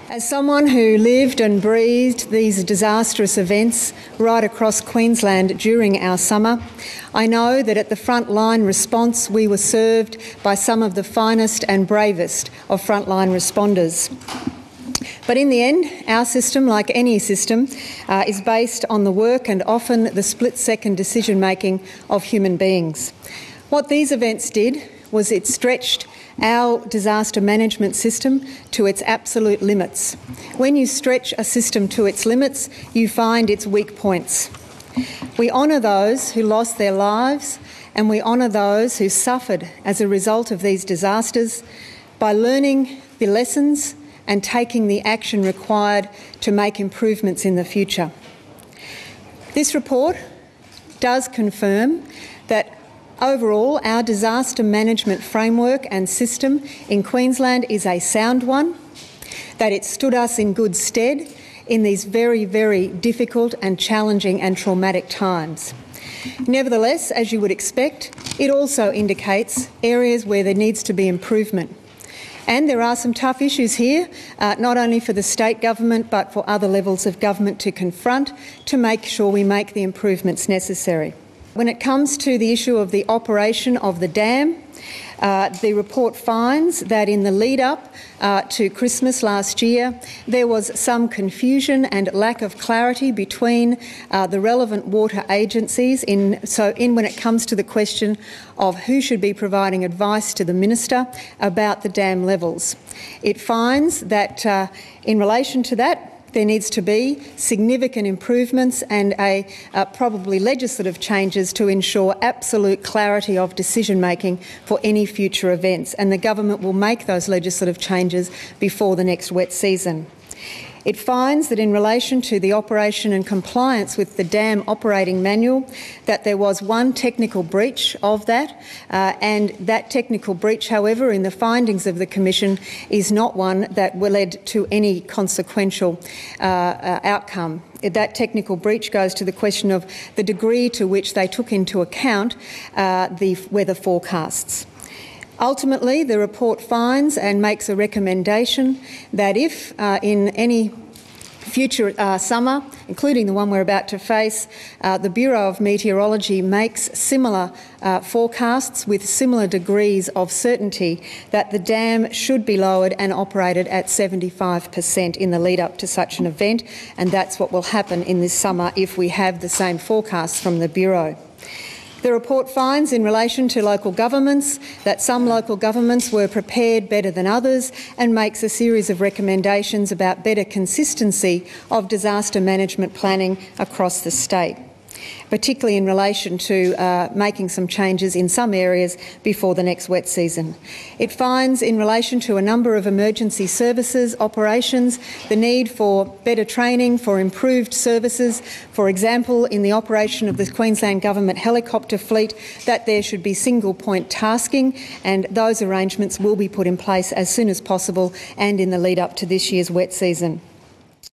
As someone who lived and breathed these disastrous events right across Queensland during our summer, I know that at the frontline response we were served by some of the finest and bravest of frontline responders. But in the end, our system, like any system, is based on the work and often the split-second decision-making of human beings. What these events did was it stretched our disaster management system to its absolute limits. When you stretch a system to its limits, you find its weak points. We honour those who lost their lives and we honour those who suffered as a result of these disasters by learning the lessons and taking the action required to make improvements in the future. This report does confirm that overall, our disaster management framework and system in Queensland is a sound one, that it stood us in good stead in these very, very difficult and challenging and traumatic times. Nevertheless, as you would expect, it also indicates areas where there needs to be improvement. And there are some tough issues here, not only for the state government but for other levels of government to confront to make sure we make the improvements necessary. When it comes to the issue of the operation of the dam, the report finds that in the lead-up to Christmas last year, there was some confusion and lack of clarity between the relevant water agencies when it comes to the question of who should be providing advice to the Minister about the dam levels. It finds that in relation to that, there needs to be significant improvements and probably legislative changes to ensure absolute clarity of decision-making for any future events, and the government will make those legislative changes before the next wet season. It finds that in relation to the operation and compliance with the dam operating manual, that there was one technical breach of that, and that technical breach, however, in the findings of the Commission, is not one that led to any consequential outcome. That technical breach goes to the question of the degree to which they took into account the weather forecasts. Ultimately, the report finds and makes a recommendation that if in any future summer, including the one we're about to face, the Bureau of Meteorology makes similar forecasts with similar degrees of certainty, that the dam should be lowered and operated at 75% in the lead-up to such an event, and that's what will happen in this summer if we have the same forecasts from the Bureau. The report finds in relation to local governments that some local governments were prepared better than others and makes a series of recommendations about better consistency of disaster management planning across the state, particularly in relation to making some changes in some areas before the next wet season. It finds in relation to a number of emergency services operations the need for better training, for improved services. For example, in the operation of the Queensland Government helicopter fleet, that there should be single point tasking, and those arrangements will be put in place as soon as possible and in the lead up to this year's wet season.